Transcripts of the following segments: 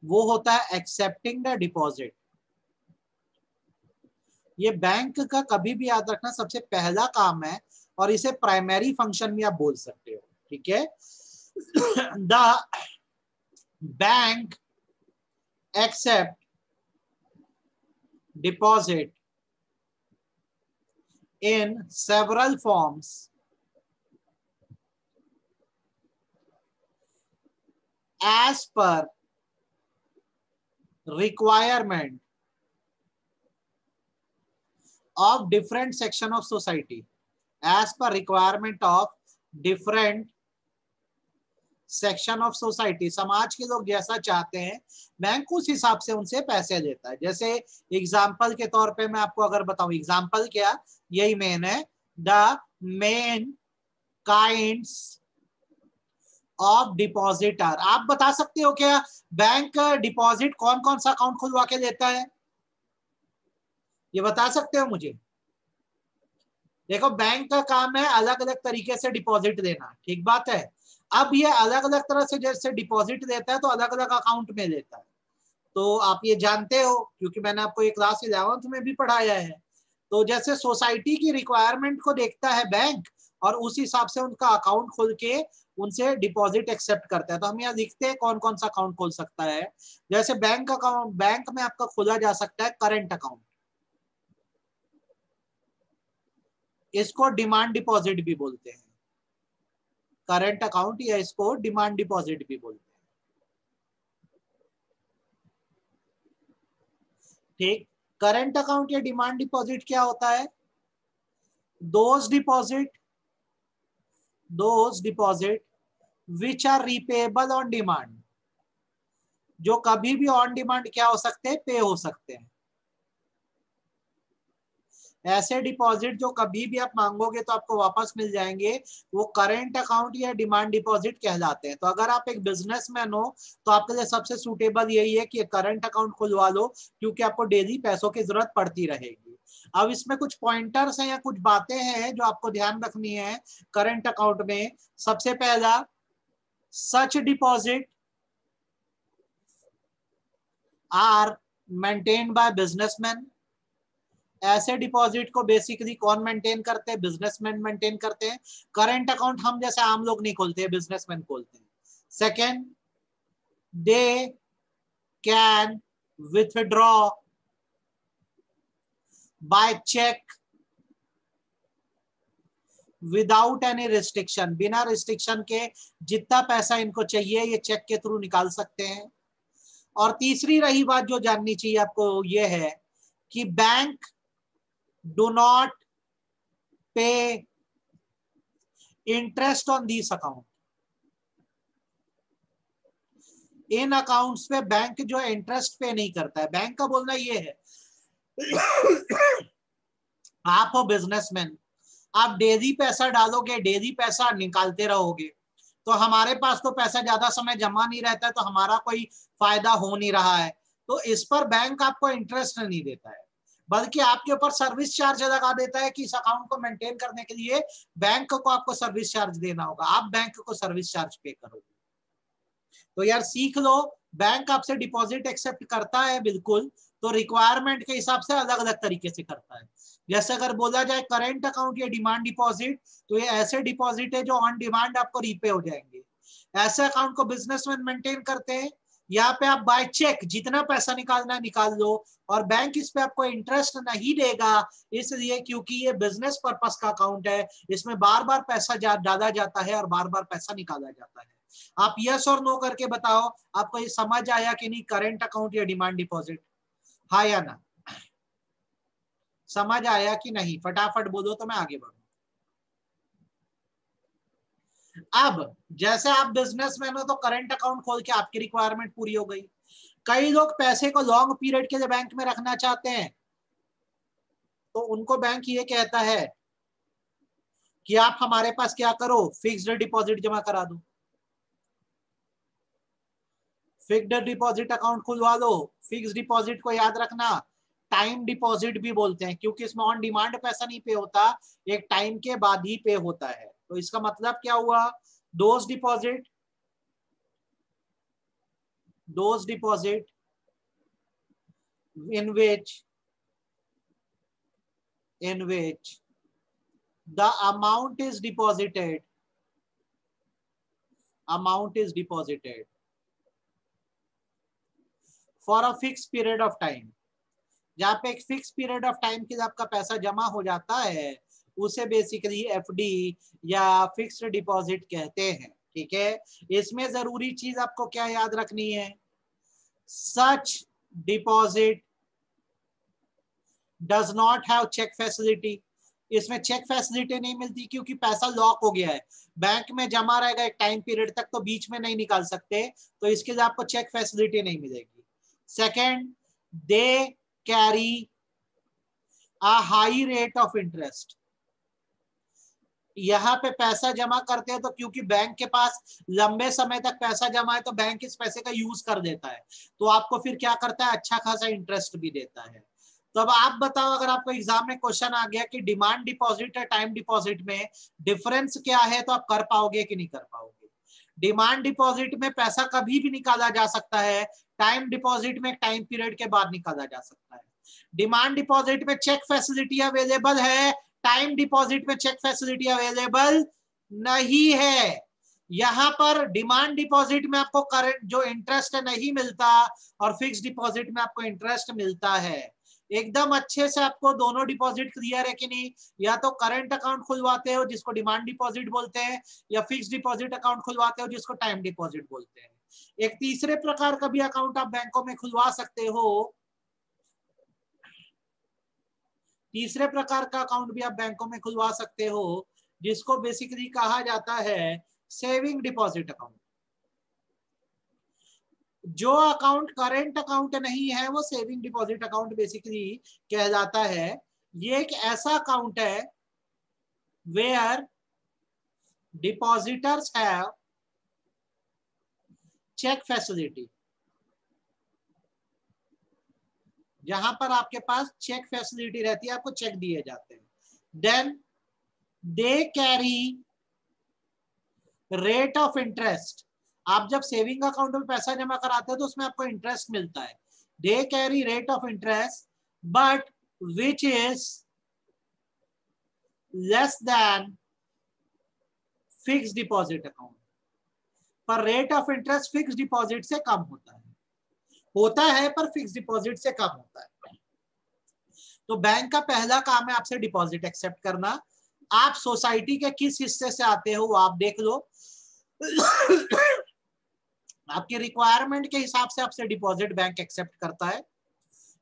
वो होता है एक्सेप्टिंग द डिपॉजिट। ये बैंक का कभी भी याद रखना सबसे पहला काम है, और इसे प्राइमरी फंक्शन भी आप बोल सकते हो, ठीक है। The bank accept deposit in several forms as per requirement of different section of society, as per requirement of different section of society. समाज के लोग जैसा चाहते हैं बैंक उस हिसाब से उनसे पैसे देता है। जैसे एग्जाम्पल के तौर पे मैं आपको अगर बताऊं, एग्जाम्पल क्या, यही मेन है, the main kinds of depositor. आप बता सकते हो क्या बैंक डिपॉजिट कौन कौन सा अकाउंट खुलवा के देता है, ये बता सकते हो मुझे? देखो बैंक का काम है अलग अलग तरीके से डिपॉजिट देना, ठीक बात है। अब ये अलग अलग तरह से जैसे डिपॉजिट देता है तो अलग अलग अकाउंट में देता है, तो आप ये जानते हो क्योंकि मैंने आपको ये क्लास 11th में भी पढ़ाया है। तो जैसे सोसाइटी की रिक्वायरमेंट को देखता है बैंक, और उस हिसाब से उनका अकाउंट खोल के उनसे डिपॉजिट एक्सेप्ट करता है। तो हम यहाँ लिखते हैं कौन कौन सा अकाउंट खोल सकता है। जैसे बैंक अकाउंट, बैंक में आपका खोला जा सकता है करंट अकाउंट, इसको डिमांड डिपॉजिट भी बोलते हैं, करंट अकाउंट, या इसको डिमांड डिपॉजिट भी बोलते हैं, ठीक। करंट अकाउंट या डिमांड डिपॉजिट क्या होता है? Those deposit which are repayable on demand, जो कभी भी ऑन डिमांड क्या हो सकते हैं, पे हो सकते हैं। ऐसे डिपॉजिट जो कभी भी आप मांगोगे तो आपको वापस मिल जाएंगे, वो करंट अकाउंट या डिमांड डिपॉजिट कहलाते हैं। तो अगर आप एक बिजनेसमैन हो तो आपके लिए सबसे सूटेबल यही है कि करंट अकाउंट खुलवा लो, क्योंकि आपको डेली पैसों की जरूरत पड़ती रहेगी। अब इसमें कुछ पॉइंटर्स हैं या कुछ बातें हैं जो आपको ध्यान रखनी है करंट अकाउंट में। सबसे पहला, such deposit are maintained by businessman. ऐसे डिपॉजिट को बेसिकली कौन मेंटेन करते हैं? बिजनेसमैन मेंटेन करते हैं। करंट अकाउंट हम जैसे आम लोग नहीं खोलते हैं, बिजनेसमैन खोलते हैं। Second, they can withdraw by cheque without any restriction, बिना रिस्ट्रिक्शन के जितना पैसा इनको चाहिए ये चेक के थ्रू निकाल सकते हैं। और तीसरी रही बात जो जाननी चाहिए आपको, ये है कि बैंक डू नॉट पे interest on this account. In accounts पे बैंक जो है इंटरेस्ट पे नहीं करता है। बैंक का बोलना ये है, आप हो बिजनेसमैन, आप डेली पैसा डालोगे, डेली पैसा निकालते रहोगे, तो हमारे पास तो पैसा ज्यादा समय जमा नहीं रहता है, तो हमारा कोई फायदा हो नहीं रहा है। तो इस पर बैंक आपको इंटरेस्ट नहीं देता है, बल्कि आपके ऊपर सर्विस चार्ज लगा देता है कि इस अकाउंट को मेंटेन करने के लिए बैंक को आपको सर्विस चार्ज देना होगा, आप बैंक को सर्विस चार्ज पे करोगे। तो यार सीख लो, बैंक आपसे डिपॉजिट एक्सेप्ट करता है बिल्कुल, तो रिक्वायरमेंट के हिसाब से अलग अलग तरीके से करता है। जैसे अगर बोला जाए करंट अकाउंट या डिमांड डिपॉजिट, तो ये ऐसे डिपॉजिट है जो ऑन डिमांड आपको रीपे हो जाएंगे। ऐसे अकाउंट को बिजनेसमैन मेंटेन करते हैं। यहाँ पे आप बाय चेक जितना पैसा निकालना निकाल लो, और बैंक इस पे आपको इंटरेस्ट नहीं देगा, इसलिए क्योंकि ये बिजनेस पर्पस का अकाउंट है, इसमें बार बार पैसा डाला जाता है और बार बार पैसा निकाला जाता है। आप यस और नो करके बताओ आपको ये समझ आया कि नहीं, करंट अकाउंट या डिमांड डिपॉजिट, हाँ या ना? समझ आया कि नहीं? फटाफट बोलो तो मैं आगे बढ़ूं। अब जैसे आप बिजनेसमैन हो तो करंट अकाउंट खोल के आपकी रिक्वायरमेंट पूरी हो गई। कई लोग पैसे को लॉन्ग पीरियड के लिए बैंक में रखना चाहते हैं, तो उनको बैंक ये कहता है कि आप हमारे पास क्या करो, फिक्स्ड डिपॉजिट जमा करा दो, फिक्स्ड डिपॉजिट अकाउंट खुलवा लो। फिक्स्ड डिपॉजिट को याद रखना टाइम डिपॉजिट भी बोलते हैं, क्योंकि इसमें ऑन डिमांड पैसा नहीं पे होता, एक टाइम के बाद ही पे होता है। तो इसका मतलब क्या हुआ, those deposit those deposit in which the amount is deposited for a fixed period of time, जहाँ पे एक फिक्स पीरियड ऑफ टाइम के लिए आपका पैसा जमा हो जाता है, उसे बेसिकली एफडी या फिक्स्ड डिपॉजिट कहते हैं। ठीक है, इसमें जरूरी चीज आपको क्या याद रखनी है, such deposit does not have cheque facility. इसमें चेक फैसिलिटी नहीं मिलती क्योंकि पैसा लॉक हो गया है, बैंक में जमा रहेगा एक टाइम पीरियड तक, तो बीच में नहीं निकाल सकते, तो इसके लिए आपको चेक फैसिलिटी नहीं मिलेगी। Second, they carry a high rate of interest. यहाँ पे पैसा जमा करते हैं तो क्योंकि बैंक के पास लंबे समय तक पैसा जमा है तो बैंक इस पैसे का यूज कर देता है, तो आपको फिर क्या करता है, अच्छा खासा इंटरेस्ट भी देता है। तो अब आप बताओ, अगर आपको एग्जाम में क्वेश्चन आ गया कि डिमांड डिपॉजिट और टाइम डिपॉजिट में डिफरेंस क्या है, तो आप कर पाओगे कि नहीं कर पाओगे। डिमांड डिपॉजिट में पैसा कभी भी निकाला जा सकता है, टाइम डिपॉजिट में टाइम पीरियड के बाद निकाला जा सकता है। डिमांड डिपॉजिट में चेक फैसिलिटी अवेलेबल है, टाइम डिपॉजिट में चेक फैसिलिटी अवेलेबल नहीं है। यहां पर डिमांड डिपॉजिट में आपको करंट जो इंटरेस्ट नहीं मिलता और फिक्स डिपॉजिट में आपको इंटरेस्ट मिलता है। एकदम अच्छे से आपको दोनों डिपॉजिट क्लियर है कि नहीं, या तो करंट अकाउंट खुलवाते हो जिसको डिमांड डिपॉजिट बोलते हैं, या फिक्स डिपॉजिट अकाउंट खुलवाते हो जिसको टाइम डिपॉजिट बोलते हैं। एक तीसरे प्रकार का भी अकाउंट आप बैंकों में खुलवा सकते हो, तीसरे प्रकार का अकाउंट भी आप बैंकों में खुलवा सकते हो, जिसको बेसिकली कहा जाता है सेविंग डिपॉजिट अकाउंट। जो अकाउंट करेंट अकाउंट नहीं है वो सेविंग डिपॉजिट अकाउंट बेसिकली कहलाता है। ये एक ऐसा अकाउंट है where depositors have cheque facility, जहां पर आपके पास चेक फैसिलिटी रहती है, आपको चेक दिए जाते हैं। Then they carry rate of interest. आप जब सेविंग अकाउंट में पैसा जमा कराते हो तो उसमें आपको इंटरेस्ट मिलता है। They carry rate of interest but which is less than fix deposit account. पर rate of interest fix deposit से कम होता है पर फिक्स डिपॉजिट से कम होता है। तो बैंक का पहला काम है आपसे डिपॉजिट एक्सेप्ट करना। आप सोसाइटी के किस हिस्से से आते हो वो आप देख लो, आपकी रिक्वायरमेंट के हिसाब से आपसे डिपॉजिट बैंक एक्सेप्ट करता है।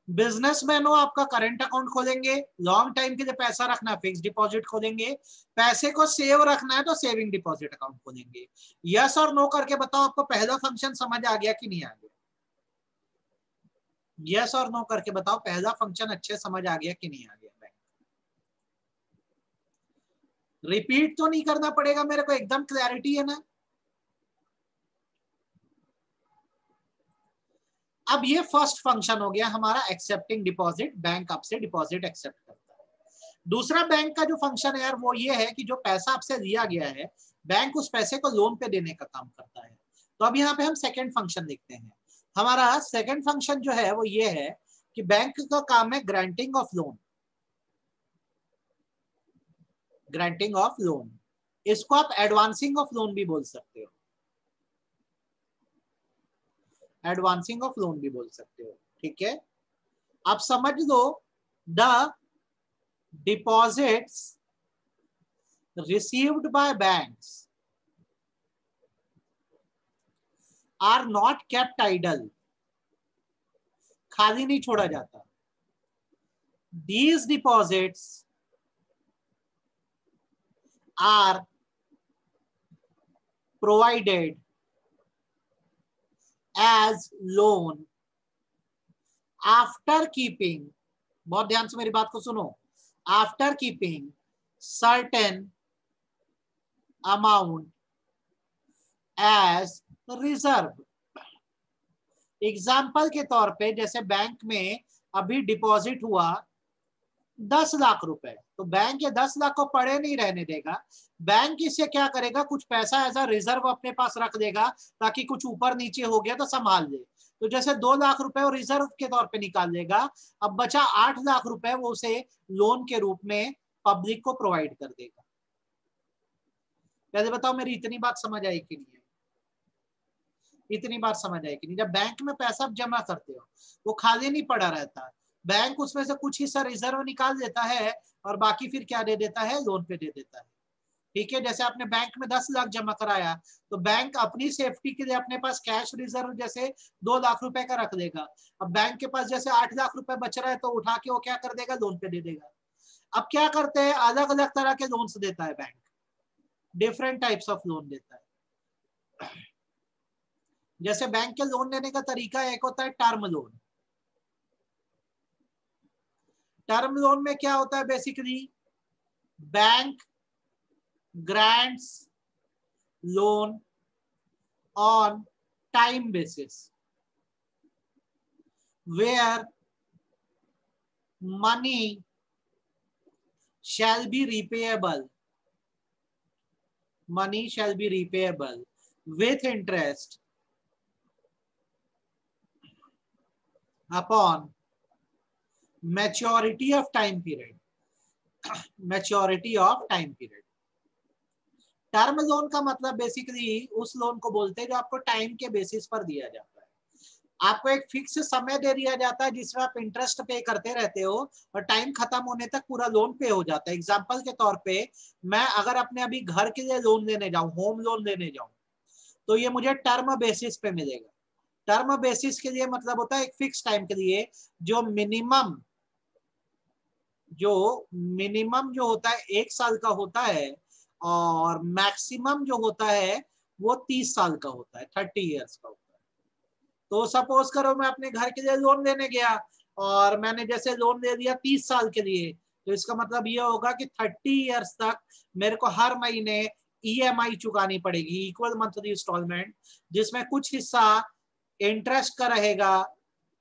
बिजनेसमैन हो, आपका करंट अकाउंट खोलेंगे, लॉन्ग टाइम के लिए पैसा रखना है फिक्स डिपॉजिट खोलेंगे, पैसे को सेव रखना है तो सेविंग डिपॉजिट अकाउंट खोलेंगे। यस और नो करके बताओ आपको पहला फंक्शन समझ आ गया कि नहीं आ गया। यस और नो करके बताओ पहला फंक्शन अच्छे समझ आ गया कि नहीं आ गया। बैंक रिपीट तो नहीं करना पड़ेगा मेरे को, एकदम क्लैरिटी है ना। अब ये फर्स्ट फंक्शन हो गया हमारा एक्सेप्टिंग डिपॉजिट, बैंक आपसे डिपॉजिट एक्सेप्ट करता है। दूसरा बैंक का जो फंक्शन है यार वो ये है कि जो पैसा आपसे लिया गया है बैंक उस पैसे को लोन पे देने का काम करता है। तो अब यहाँ पे हम सेकंड फंक्शन देखते हैं। हमारा सेकंड फंक्शन जो है वो ये है कि बैंक का काम है granting of loan. Granting of loan, इसको आप एडवांसिंग ऑफ लोन भी बोल सकते हो, एडवांसिंग ऑफ लोन भी बोल सकते हो। ठीक है, आप समझ लो the deposits received by banks are not kept idle, खाली नहीं छोड़ा जाता। These deposits are provided as loan after keeping, बहुत ध्यान से मेरी बात को सुनो, after keeping certain amount as reserve. Example के तौर पे जैसे बैंक में अभी डिपॉजिट हुआ 10 लाख रुपए, तो बैंक ये 10 लाख को पड़े नहीं रहने देगा। बैंक इससे क्या करेगा, कुछ पैसा ऐसा रिजर्व अपने पास रख देगा ताकि कुछ ऊपर नीचे हो गया तो संभाल ले। तो जैसे 2 लाख रुपए वो रिजर्व के तौर पे निकाल लेगा, अब बचा 8 लाख रुपए वो उसे लोन के रूप में पब्लिक को प्रोवाइड कर देगा। पहले बताओ मेरी इतनी बात समझ आई कि नहीं? इतनी बात समझ आई कि नहीं? जब बैंक में पैसा जमा करते हो वो खाली नहीं पड़ा रहता, बैंक उसमें से कुछ हिस्सा रिजर्व निकाल देता है और बाकी फिर क्या दे देता है, लोन पे दे देता है। ठीक है, जैसे आपने बैंक में 10 लाख जमा कराया तो बैंक अपनी सेफ्टी के लिए अपने पास कैश रिजर्व जैसे 2 लाख रुपए का रख देगा। अब बैंक के पास जैसे 8 लाख रुपए बच रहा है तो उठा के वो क्या कर देगा, लोन पे दे देगा। अब क्या करते हैं, अलग अलग तरह के लोन्स देता है bank, different types of loan देता है। जैसे बैंक के लोन लेने का तरीका एक होता है टर्म लोन। टर्म लोन में क्या होता है, basically bank grants loan on time basis where money shall be repayable with interest upon maturity of time period. Term loan का मतलब बेसिकली उस लोन को बोलते हैं जो आपको टाइम के बेसिस पर दिया जाता है। आपको एक फिक्स समय दे दिया जाता है जिसमें आप इंटरेस्ट पे करते रहते हो और टाइम खत्म होने तक पूरा लोन पे हो जाता है। एग्जांपल के तौर पे मैं अगर अपने अभी घर के लिए लोन लेने जाऊं, होम लोन लेने जाऊं, तो ये मुझे टर्म बेसिस पे मिलेगा। टर्म बेसिस के लिए मतलब होता है एक फिक्स टाइम के लिए जो मिनिमम जो होता है 1 साल का होता है और मैक्सिमम जो होता है वो 30 साल का होता है, 30 इयर्स का होता है। तो सपोज करो मैं अपने घर के लिए लोन लेने गया और मैंने जैसे लोन ले लिया 30 साल के लिए, तो इसका मतलब ये होगा कि 30 इयर्स तक मेरे को हर महीने EMI चुकानी पड़ेगी, इक्वल मंथली इंस्टॉलमेंट, जिसमें कुछ हिस्सा इंटरेस्ट का रहेगा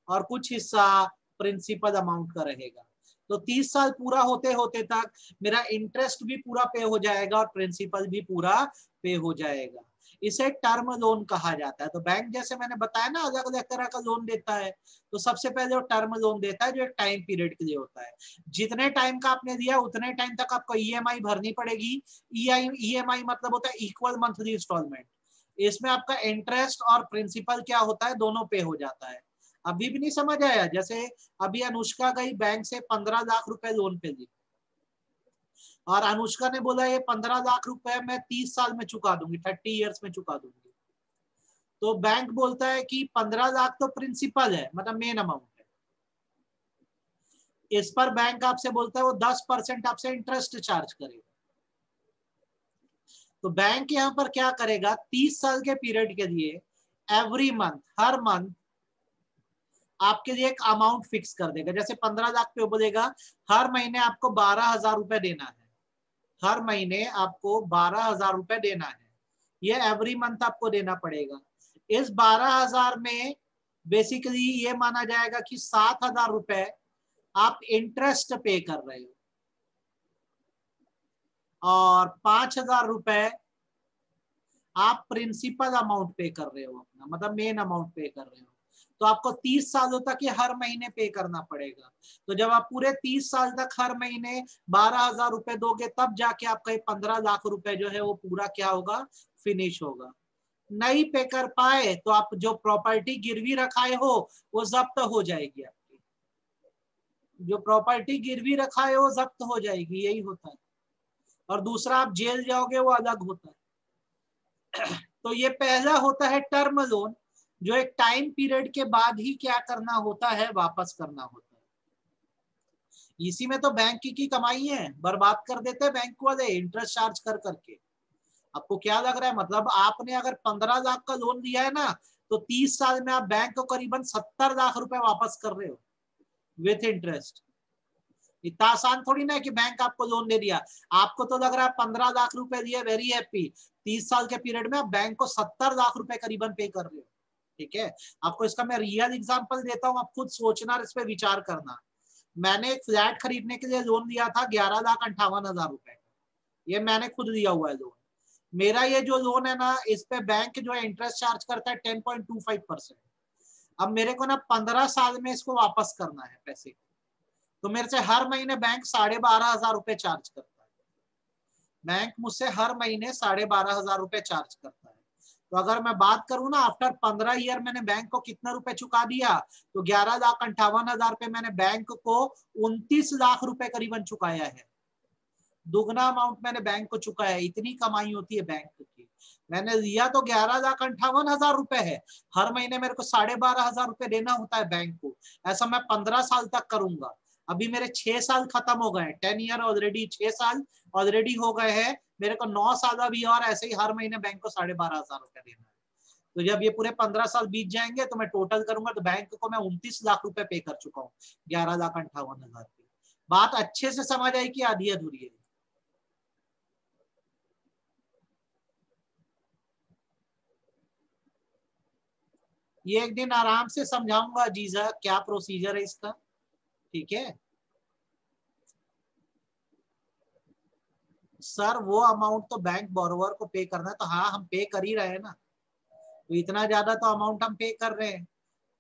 और कुछ हिस्सा प्रिंसिपल अमाउंट का रहेगा। तो 30 साल पूरा होते होते तक मेरा इंटरेस्ट भी पूरा पे हो जाएगा और प्रिंसिपल भी पूरा पे हो जाएगा। इसे टर्म लोन कहा जाता है। तो बैंक जैसे मैंने बताया ना अलग अलग तरह का लोन देता है, तो सबसे पहले वो टर्म लोन देता है जो एक टाइम पीरियड के लिए होता है। जितने टाइम का आपने दिया उतने टाइम तक आपको EMI भरनी पड़ेगी। EMI मतलब होता है इक्वल मंथली इंस्टॉलमेंट। इसमें आपका इंटरेस्ट और प्रिंसिपल क्या होता है, दोनों पे हो जाता है। अभी भी नहीं समझ आया? जैसे अभी अनुष्का गई बैंक से 15 लाख रुपए लोन पे ली और अनुष्का ने बोला ये 15 लाख रुपए मैं 30 साल में चुका दूंगी, 30 इयर्स में चुका दूंगी। तो बैंक बोलता है कि 15 लाख तो प्रिंसिपल है, मतलब मेन अमाउंट है, इस पर बैंक आपसे बोलता है वो 10% आपसे इंटरेस्ट चार्ज करेगा। तो बैंक यहां पर क्या करेगा, 30 साल के पीरियड के लिए एवरी मंथ, हर मंथ आपके लिए एक अमाउंट फिक्स कर देगा। जैसे 15 लाख पे बोलेगा हर महीने आपको 12,000 रुपए देना है, हर महीने आपको 12,000 रुपए देना है, ये एवरी मंथ आपको देना पड़ेगा। इस 12,000 में बेसिकली ये माना जाएगा कि 7,000 रुपए आप इंटरेस्ट पे कर रहे हो और 5,000 रुपए आप प्रिंसिपल अमाउंट पे कर रहे हो अपना, मतलब मेन अमाउंट पे कर रहे हो। तो आपको 30 सालों तक ये हर महीने पे करना पड़ेगा। तो जब आप पूरे 30 साल तक हर महीने 12,000 रुपए दोगे तब जाके आपका 15 लाख रुपए जो है वो पूरा क्या होगा, फिनिश होगा। नहीं पे कर पाए तो आप जो प्रॉपर्टी गिरवी रखाए हो वो जब्त हो जाएगी, आपकी जो प्रॉपर्टी गिरवी रखाए हो जब्त हो जाएगी, यही होता है। और दूसरा आप जेल जाओगे वो अलग होता है। तो ये पहला होता है टर्म लोन, जो एक टाइम पीरियड के बाद ही क्या करना होता है, वापस करना होता है। इसी में तो बैंक की कमाई है, बर्बाद कर देते हैं बैंक वाले इंटरेस्ट चार्ज कर करके। आपको क्या लग रहा है, मतलब आपने अगर 15 लाख का लोन लिया है ना, तो 30 साल में आप बैंक को करीबन 70 लाख रुपए वापस कर रहे हो विथ इंटरेस्ट। इतना आसान थोड़ी ना है कि बैंक आपको लोन दे दिया, आपको तो लग रहा है 15 लाख रुपए दिए, वेरी हैप्पी, 30 साल के पीरियड में आप बैंक को 70 लाख रुपए करीबन पे कर रहे हो। ठीक है, आपको इसका मैं रियल एग्जांपल देता हूं, आप खुद सोचना और इस पे विचार करना। मैंने एक फ्लैट खरीदने के लिए लोन लिया था 11,58,000 रुपए का, ये मैंने खुद लिया हुआ है लोन। मेरा ये जो लोन है ना, इस पे बैंक जो है इंटरेस्ट चार्ज करता है 10.25%। अब मेरे को ना 15 साल में इसको वापस करना है पैसे, तो मेरे से हर महीने बैंक 12,500 रुपए चार्ज करता है। बैंक मुझसे हर महीने 12,500 रुपए चार्ज करता है। तो अगर मैं बात करूं ना, आफ्टर 15 ईयर मैंने बैंक को कितना रुपए चुका दिया, तो 11,58,000 रुपए मैंने बैंक को 29 लाख रुपए करीबन चुकाया है। दुगना अमाउंट मैंने बैंक को चुकाया है। इतनी कमाई होती है बैंक की। मैंने लिया तो 11,58,000 रुपए है, हर महीने मेरे को 12,500 रुपए देना होता है बैंक को। ऐसा मैं 15 साल तक करूंगा। अभी मेरे 6 साल खत्म हो गए, 10 ईयर ऑलरेडी, 6 साल ऑलरेडी हो गए हैं। मेरे को 9 साल अभी और ऐसे ही हर महीने बैंक को 12,500 रुपए देना है। तो जब ये पूरे 15 साल बीत जाएंगे तो मैं टोटल करूंगा तो बैंक को मैं 29 लाख रुपए पे कर चुका हूँ 11,58,000 की। बात अच्छे से समझ आई कि आधी अधूरी है? ये एक दिन आराम से समझाऊंगा जीजा, क्या प्रोसीजर है इसका, ठीक है? सर वो अमाउंट तो बैंक बोरोवर को पे करना है, तो हाँ हम पे कर ही रहे हैं ना, तो इतना ज्यादा तो अमाउंट हम पे कर रहे हैं।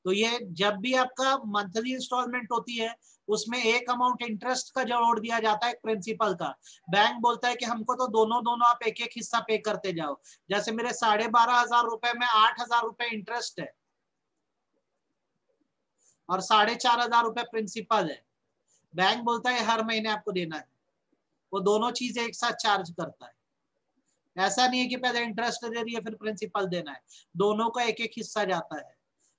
तो ये जब भी आपका मंथली इंस्टॉलमेंट होती है, उसमें एक अमाउंट इंटरेस्ट का जोड़ दिया जाता है, एक प्रिंसिपल का। बैंक बोलता है कि हमको तो दोनों दोनों आप एक एक हिस्सा पे करते जाओ। जैसे मेरे 12,500 रुपए में 8,000 रुपए इंटरेस्ट है और 4,500 रुपए प्रिंसिपल है। बैंक बोलता है हर महीने आपको देना है, वो दोनों चीजें एक साथ चार्ज करता है। ऐसा नहीं है कि पहले इंटरेस्ट दे दिया फिर प्रिंसिपल देना है, दोनों का एक एक हिस्सा जाता है।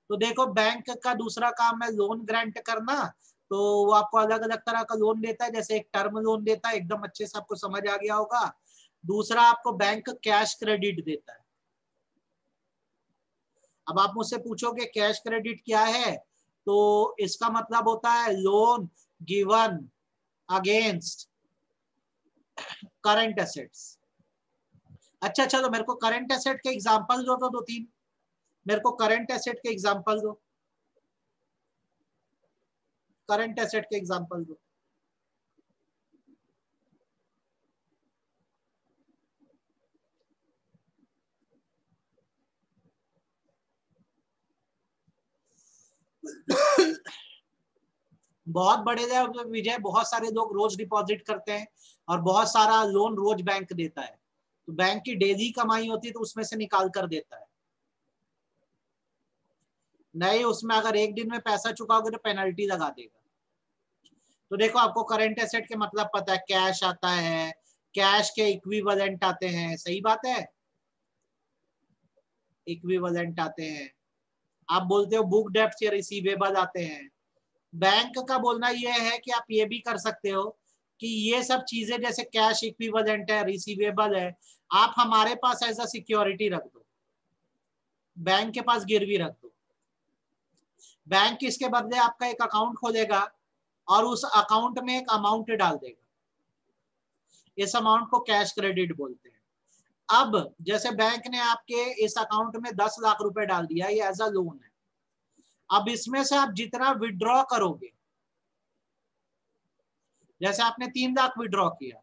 तो देखो बैंक का दूसरा काम है लोन ग्रांट करना, तो वो आपको अलग अलग तरह का लोन देता है। जैसे एक टर्म लोन देता है, एकदम अच्छे से आपको समझ आ गया होगा। दूसरा आपको बैंक कैश क्रेडिट देता है। अब आप मुझसे पूछोगे कैश क्रेडिट क्या है, तो इसका मतलब होता है loan given against current assets. अच्छा चलो मेरे को करंट एसेट के एग्जांपल दो, तो दो तीन मेरे को करंट एसेट के एग्जांपल दो, करंट एसेट के एग्जांपल दो। बहुत बड़े विजय, बहुत सारे लोग रोज डिपॉजिट करते हैं और बहुत सारा लोन रोज बैंक देता है, तो बैंक की डेली कमाई होती है तो उसमें से निकाल कर देता है। नहीं, उसमें अगर एक दिन में पैसा चुकाओगे तो पेनल्टी लगा देगा। तो देखो आपको करंट एसेट के मतलब पता है, कैश आता है, कैश के इक्विवेलेंट आते हैं, सही बात है, इक्विवेलेंट आते हैं। आप बोलते हो बुक डेब्ट या रिसीवेबल आते हैं। बैंक का बोलना यह है कि आप ये भी कर सकते हो कि ये सब चीजें जैसे कैश इक्विवेलेंट है, रिसीवेबल है, आप हमारे पास एज अ सिक्योरिटी रख दो, बैंक के पास गिरवी रख दो। बैंक इसके बदले आपका एक अकाउंट खोलेगा और उस अकाउंट में एक अमाउंट डाल देगा। इस अमाउंट को कैश क्रेडिट बोलते हैं। अब जैसे बैंक ने आपके इस अकाउंट में 10 लाख रुपए डाल दिया, ये एज अ लोन है। अब इसमें से आप जितना विड्रॉ करोगे, जैसे आपने 3 लाख विड्रॉ किया,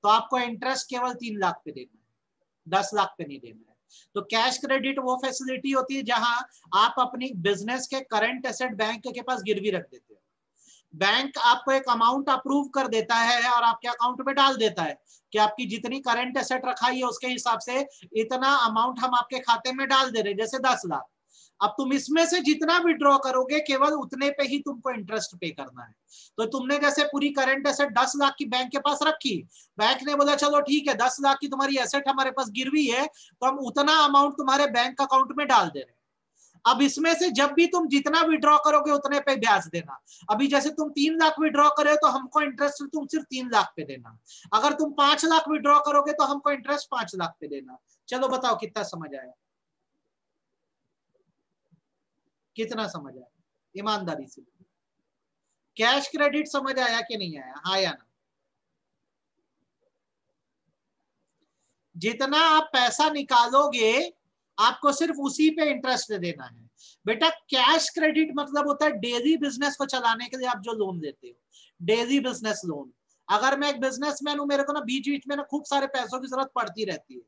तो आपको इंटरेस्ट केवल 3 लाख पे देना है, 10 लाख पे नहीं देना है। तो कैश क्रेडिट वो फैसिलिटी होती है जहां आप अपनी बिजनेस के करंट एसेट बैंक के पास गिरवी रख देते हो। बैंक आपको एक अमाउंट अप्रूव कर देता है और आपके अकाउंट में डाल देता है कि आपकी जितनी करंट एसेट रखाई है उसके हिसाब से इतना अमाउंट हम आपके खाते में डाल दे रहे हैं, जैसे 10 लाख। अब तुम इसमें से जितना विड्रॉ करोगे केवल उतने पे ही तुमको इंटरेस्ट पे करना है। तो तुमने जैसे पूरी करंट एसेट 10 लाख की बैंक के पास रखी, बैंक ने बोला चलो ठीक है 10 लाख की तुम्हारी एसेट हमारे पास गिरवी है, तो हम उतना अमाउंट तुम्हारे बैंक अकाउंट में डाल दे रहे हैं। अब इसमें से जब भी तुम जितना विड्रॉ करोगे उतने पे ब्याज देना। अभी जैसे तुम 3 लाख विड्रॉ करे तो हमको इंटरेस्ट तुम सिर्फ 3 लाख पे देना। अगर तुम 5 लाख विड्रॉ करोगे तो हमको इंटरेस्ट 5 लाख पे देना। चलो बताओ कितना समझ आया, कितना समझ आया, ईमानदारी से। कैश क्रेडिट समझ आया कि नहीं आया, हाँ या ना? जितना आप पैसा निकालोगे आपको सिर्फ उसी पे इंटरेस्ट देना है। बेटा कैश क्रेडिट मतलब होता है डेली बिजनेस को चलाने के लिए आप जो लोन देते हो, डेली बिजनेस लोन। अगर मैं एक बिजनेसमैन हूं, मेरे को ना बीच बीच में ना खूब सारे पैसों की जरूरत पड़ती रहती है,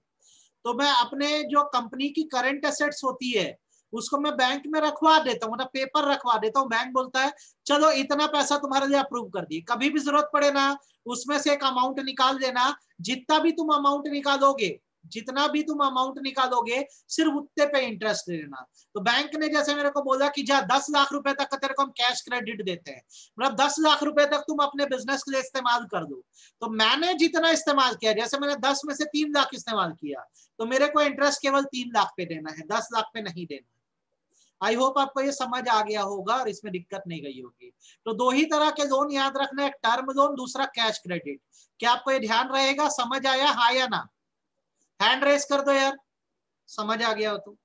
तो मैं अपने जो कंपनी की करंट एसेट्स होती है उसको मैं बैंक में रखवा देता हूँ, मतलब पेपर रखवा देता हूँ। बैंक बोलता है चलो इतना पैसा तुम्हारे लिए अप्रूव कर दिए, कभी भी जरूरत पड़े ना उसमें से एक अमाउंट निकाल देना, जितना भी तुम अमाउंट निकालोगे, जितना भी तुम अमाउंट निकालोगे सिर्फ उतने पे इंटरेस्ट देना। तो बैंक ने जैसे मेरे को बोला कि जा 10 लाख रुपए तक का तेरे को हम कैश क्रेडिट देते हैं, मतलब 10 लाख रुपए तक तुम अपने बिजनेस के लिए इस्तेमाल कर दो। तो मैंने जितना इस्तेमाल किया, जैसे मैंने 10 में से 3 लाख इस्तेमाल किया, तो मेरे को इंटरेस्ट केवल 3 लाख पे देना है, 10 लाख पे नहीं देना। आई होप आपको ये समझ आ गया होगा और इसमें दिक्कत नहीं गई होगी। तो दो ही तरह के लोन याद रखना, एक टर्म लोन, दूसरा कैश क्रेडिट। क्या आपको ये ध्यान रहेगा? समझ आया हाँ या ना? हैंड रेस कर दो यार, समझ आ गया हो तो।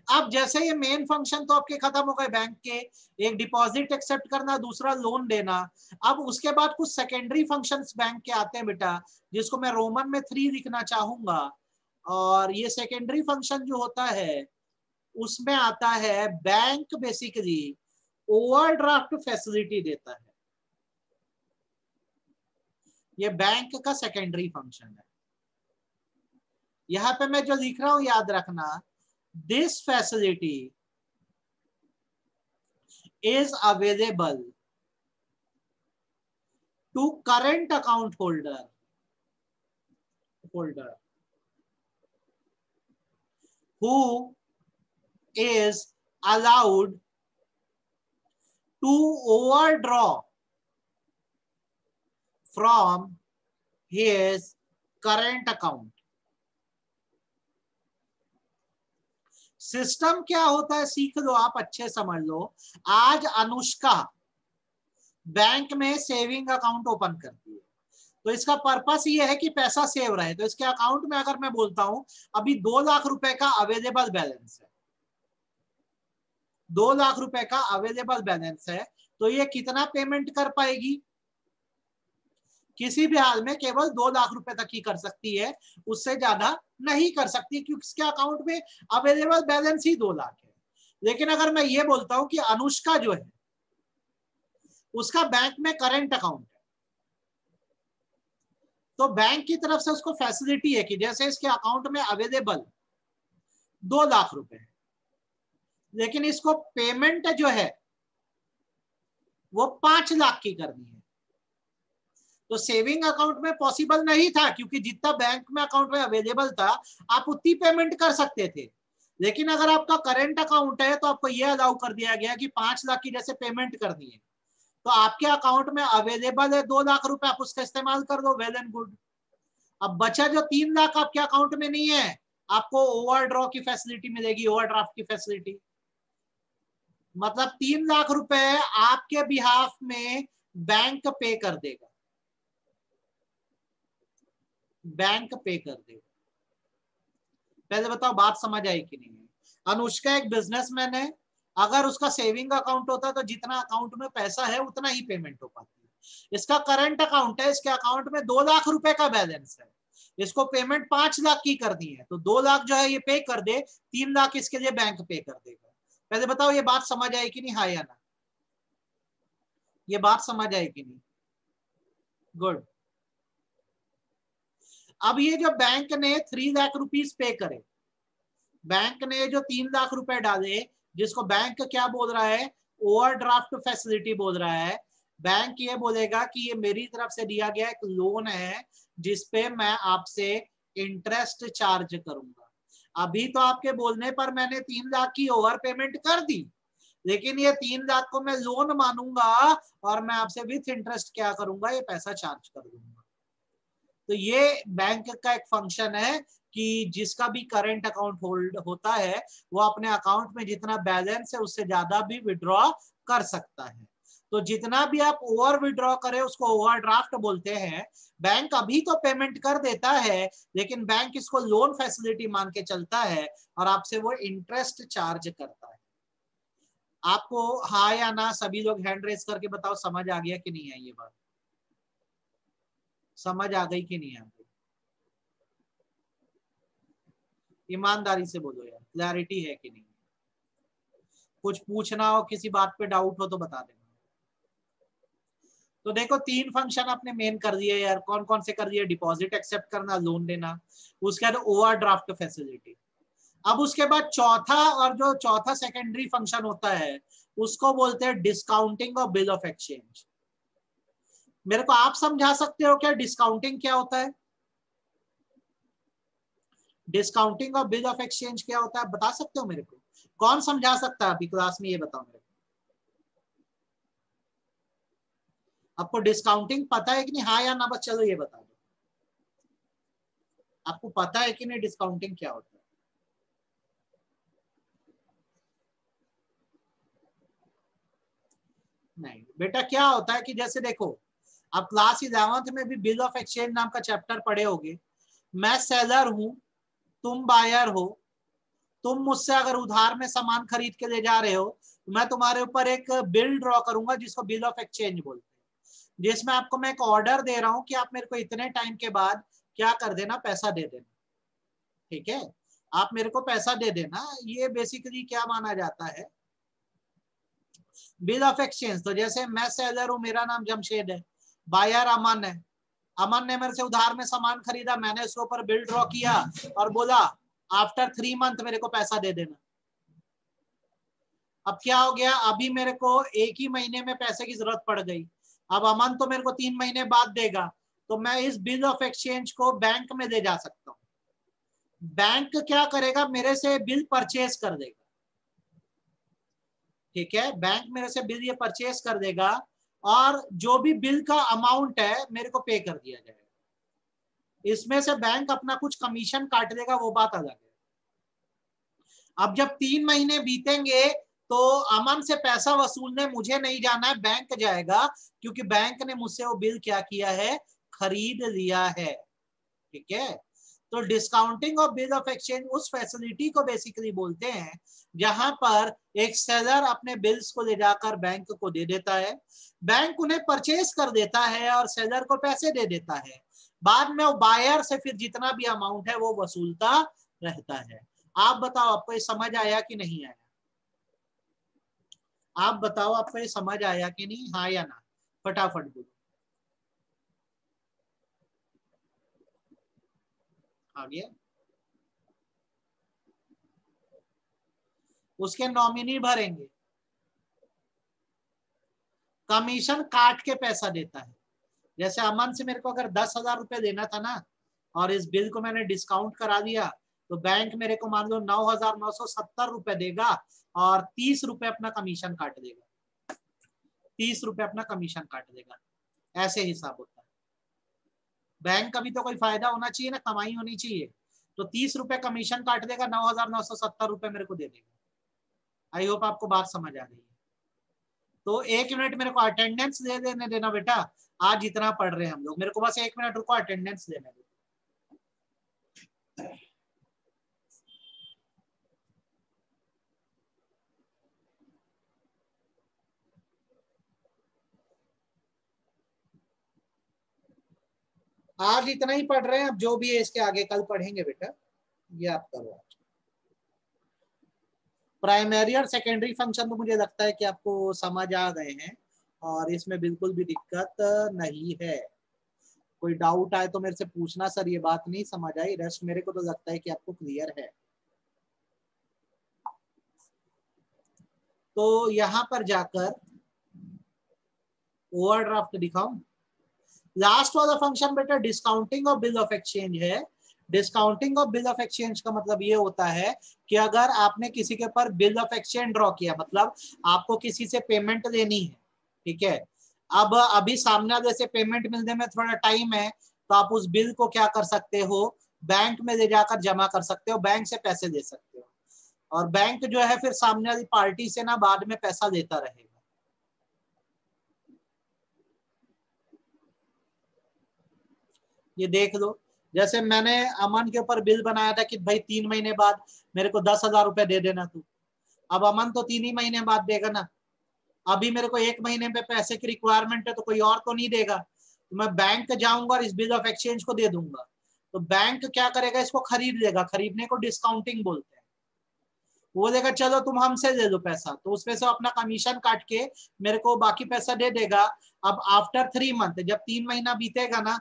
अब जैसे ये मेन फंक्शन तो आपके खत्म हो गए बैंक के, एक डिपॉजिट एक्सेप्ट करना, दूसरा लोन देना। अब उसके बाद कुछ सेकेंडरी फंक्शंस बैंक के आते हैं बेटा, जिसको मैं रोमन में 3 लिखना चाहूंगा। और ये सेकेंडरी फंक्शन जो होता है उसमें आता है बैंक बेसिकली ओवरड्राफ्ट फैसिलिटी देता है। ये बैंक का सेकेंडरी फंक्शन है। यहां पे मैं जो लिख रहा हूं याद रखना, this facility is available to current account holder who is allowed to overdraw from his current account। System क्या होता है सीख लो आप, अच्छे समझ लो। आज अनुष्का बैंक में सेविंग अकाउंट ओपन करती है, तो इसका पर्पस ये है कि पैसा सेव रहे। तो इसके अकाउंट में अगर मैं बोलता हूं अभी 2 लाख रुपए का अवेलेबल बैलेंस है, 2 लाख रुपए का अवेलेबल बैलेंस है, तो ये कितना पेमेंट कर पाएगी? किसी भी हाल में केवल 2 लाख रुपए तक ही कर सकती है, उससे ज्यादा नहीं कर सकती, क्योंकि इसके अकाउंट में अवेलेबल बैलेंस ही 2 लाख है। लेकिन अगर मैं ये बोलता हूं कि अनुष्का जो है उसका बैंक में करंट अकाउंट है, तो बैंक की तरफ से उसको फैसिलिटी है कि जैसे इसके अकाउंट में अवेलेबल 2 लाख रुपए है, लेकिन इसको पेमेंट जो है वो 5 लाख की करनी है। तो सेविंग अकाउंट में पॉसिबल नहीं था, क्योंकि जितना बैंक में अकाउंट में अवेलेबल था आप उतनी पेमेंट कर सकते थे। लेकिन अगर आपका करंट अकाउंट है तो आपको यह अलाउ कर दिया गया कि 5 लाख की जैसे पेमेंट करनी है, तो आपके अकाउंट में अवेलेबल है 2 लाख रुपए, आप उसका इस्तेमाल कर दो, वेल एंड गुड। अब बचा जो 3 लाख आपके अकाउंट में नहीं है, आपको ओवरड्रॉ की फैसिलिटी मिलेगी, ओवरड्राफ्ट की फैसिलिटी। मतलब 3 लाख रुपए आपके बिहाफ में बैंक पे कर देगा, बैंक पे कर देगा। पहले बताओ बात समझ आई कि नहीं है? अनुष्का एक बिजनेसमैन है, अगर उसका सेविंग अकाउंट होता तो जितना अकाउंट में पैसा है उतना ही पेमेंट हो पाती है। इसका करंट अकाउंट है, इसके अकाउंट में 2 लाख रुपए का बैलेंस है, इसको पेमेंट 5 लाख की करनी है, तो 2 लाख जो है ये पे कर दे, 3 लाख इसके लिए बैंक पे कर देगा। पहले बताओ ये बात समझ आई कि नहीं, हाँ या ना? ये बात समझ आई कि नहीं? गुड। अब ये जो बैंक ने 3 लाख रुपीस पे करे, बैंक ने जो 3 लाख रुपए डाले, जिसको बैंक क्या बोल रहा है, ओवरड्राफ्ट फैसिलिटी बोल रहा है। बैंक ये बोलेगा कि ये मेरी तरफ से दिया गया एक लोन है जिसपे मैं आपसे इंटरेस्ट चार्ज करूंगा। अभी तो आपके बोलने पर मैंने 3 लाख की ओवर पेमेंट कर दी, लेकिन ये 3 लाख को मैं लोन मानूंगा और मैं आपसे विथ इंटरेस्ट क्या करूंगा, ये पैसा चार्ज कर दूंगा। तो ये बैंक का एक फंक्शन है कि जिसका भी करंट अकाउंट होल्ड होता है वो अपने अकाउंट में जितना बैलेंस है उससे ज्यादा भी विड्रॉ कर सकता है। तो जितना भी आप ओवर विड्रॉ करें उसको ओवरड्राफ्ट बोलते हैं। बैंक अभी तो पेमेंट कर देता है, लेकिन बैंक इसको लोन फैसिलिटी मान के चलता है और आपसे वो इंटरेस्ट चार्ज करता है। आपको हाँ या ना सभी लोग हैंड रेस करके बताओ, समझ आ गया कि नहीं है? ये बात समझ आ गई कि नहीं आ गई? ईमानदारी से बोलो यार, क्लैरिटी है कि नहीं? कुछ पूछना हो, किसी बात पे डाउट हो तो बता देना। तो देखो 3 फंक्शन आपने मेन कर दिए यार। कौन कौन से कर दिए? डिपॉजिट एक्सेप्ट करना, लोन लेना, उसके बाद ओवरड्राफ्ट फैसिलिटी। अब उसके बाद चौथा, और जो चौथा सेकेंडरी फंक्शन होता है उसको बोलते हैं डिस्काउंटिंग और बिल ऑफ एक्सचेंज। मेरे को आप समझा सकते हो क्या डिस्काउंटिंग क्या होता है? डिस्काउंटिंग और बिल ऑफ एक्सचेंज क्या होता है, बता सकते हो मेरे को? कौन समझा सकता है अभी क्लास में, ये बताओ मेरे को। आपको डिस्काउंटिंग पता है कि नहीं? हाँ या ना, बस चलो ये बता दो। आपको पता है कि नहीं डिस्काउंटिंग क्या होता है? नहीं बेटा, क्या होता है कि जैसे देखो, आप क्लास 11th में भी बिल ऑफ एक्सचेंज नाम का चैप्टर पढ़े होगे। मैं सेलर हूं, तुम बायर हो। तुम मुझसे अगर उधार में सामान खरीद के ले जा रहे हो तो मैं तुम्हारे ऊपर एक बिल ड्रॉ करूंगा जिसको बिल ऑफ एक्सचेंज बोलते हैं, जिसमें आपको मैं एक ऑर्डर दे रहा हूं कि आप मेरे को इतने टाइम के बाद क्या कर देना, पैसा दे देना। ठीक है, आप मेरे को पैसा दे देना। ये बेसिकली क्या माना जाता है, बिल ऑफ एक्सचेंज। तो जैसे मैं सेलर हूं, मेरा नाम जमशेद है, बायर अमन है। अमन ने मेरे से उधार में सामान खरीदा, मैंने उसके ऊपर बिल ड्रॉ किया और बोला आफ्टर 3 मंथ मेरे को पैसा दे देना। अब क्या हो गया, अभी मेरे को 1 ही महीने में पैसे की जरूरत पड़ गई। अब अमन तो मेरे को 3 महीने बाद देगा, तो मैं इस बिल ऑफ एक्सचेंज को बैंक में ले जा सकता हूँ। बैंक क्या करेगा, मेरे से बिल परचेज कर देगा। ठीक है, बैंक मेरे से बिल ये परचेज कर देगा और जो भी बिल का अमाउंट है मेरे को पे कर दिया जाएगा। इसमें से बैंक अपना कुछ कमीशन काट देगा, वो बात अलग है। अब जब 3 महीने बीतेंगे तो अमन से पैसा वसूलने मुझे नहीं जाना है, बैंक जाएगा, क्योंकि बैंक ने मुझसे वो बिल क्या किया है, खरीद लिया है। ठीक है, तो discounting of bill of exchange उस फैसिलिटी को बेसिकली बोलते हैं जहां पर एक सेलर अपने बिल्स को ले जाकर बैंक को दे देता है, बैंक उन्हें परचेज कर देता है और सेलर को पैसे दे देता है। बाद में वो बायर से फिर जितना भी अमाउंट है वो वसूलता रहता है। आप बताओ, आपको ये समझ आया कि नहीं आया? आप बताओ, आपको ये समझ आया कि नहीं, हाँ या ना? फटाफट बोलो। आ गया? उसके नॉमिनी भरेंगे, कमीशन काट के पैसा देता है। जैसे अमन से मेरे को अगर 10,000 रुपए देना था ना, और इस बिल को मैंने डिस्काउंट करा दिया, तो बैंक मेरे को मान लो 9,970 रुपए देगा और 30 रुपए अपना कमीशन काट देगा। 30 रुपए अपना कमीशन काट देगा। ऐसे हिसाब होता है। बैंक का भी तो कोई फायदा होना चाहिए ना, कमाई होनी चाहिए। तो 30 रुपए कमीशन काट देगा, 9,970 रुपए मेरे को दे देगा। आई होप आपको बात समझ आ रही है। तो 1 मिनट मेरे को अटेंडेंस दे देने देना बेटा। आज इतना पढ़ रहे हैं हम लोग, मेरे को बस 1 मिनट रुको, अटेंडेंस देने दो। आज इतना ही पढ़ रहे हैं, अब जो भी है इसके आगे कल पढ़ेंगे बेटा। ये आप करो। प्राइमरी और सेकेंडरी फंक्शन तो मुझे लगता है कि आपको समझ आ गए हैं और इसमें बिल्कुल भी दिक्कत नहीं है। कोई डाउट आए तो मेरे से पूछना, सर ये बात नहीं समझ आई। रेस्ट मेरे को तो लगता है कि आपको क्लियर है। तो यहां पर जाकर ओवरड्राफ्ट दिखाऊं। लास्ट वाला फंक्शन बेटा discounting of bill of exchange है। Discounting of bill of exchange का मतलब ये होता है कि अगर आपने किसी के ऊपर बिल ऑफ एक्सचेंज ड्रॉ किया, मतलब आपको किसी से पेमेंट लेनी है, ठीक है, अब अभी सामने वाले से पेमेंट मिलने में थोड़ा टाइम है, तो आप उस बिल को क्या कर सकते हो, बैंक में ले जाकर जमा कर सकते हो, बैंक से पैसे ले सकते हो। और बैंक जो है फिर सामने वाली पार्टी से ना बाद में पैसा लेता रहेगा। ये देख लो, जैसे मैंने अमन के ऊपर बिल बनाया था कि भाई 3 महीने बाद मेरे को 10,000 रुपए दे देना तू। अब अमन तो 3 ही महीने बाद देगा ना। अभी मेरे को 1 महीने पे पैसे की रिक्वायरमेंट है, तो कोई और तो नहीं देगा, तो मैं बैंक जाऊंगा और इस बिल ऑफ एक्सचेंज को दे दूंगा। तो बैंक क्या करेगा, इसको खरीद लेगा, खरीदने को डिस्काउंटिंग बोलते हैं। वो देगा चलो तुम हमसे दे दो पैसा, तो उसमें से अपना कमीशन काट के मेरे को बाकी पैसा दे देगा। अब आफ्टर 3 मंथ, जब 3 महीना बीतेगा ना,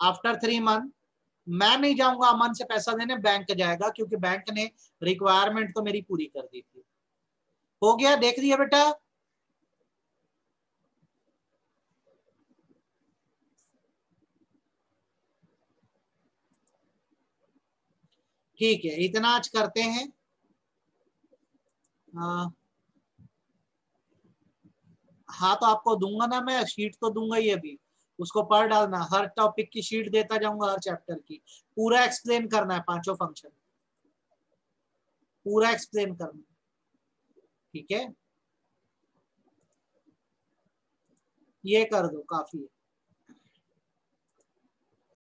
आफ्टर 3 मंथ मैं नहीं जाऊंगा अमन से पैसा देने, बैंक जाएगा, क्योंकि बैंक ने रिक्वायरमेंट तो मेरी पूरी कर दी थी। हो गया, देख लिया बेटा। ठीक है, इतना आज करते हैं। हाँ तो आपको दूंगा ना, मैं शीट तो दूंगा ही अभी, उसको पढ़ डालना, हर टॉपिक की शीट देता जाऊंगा, हर चैप्टर की पूरा एक्सप्लेन करना है, पांचों फंक्शन पूरा एक्सप्लेन करना। ठीक है, ये कर दो, काफी है।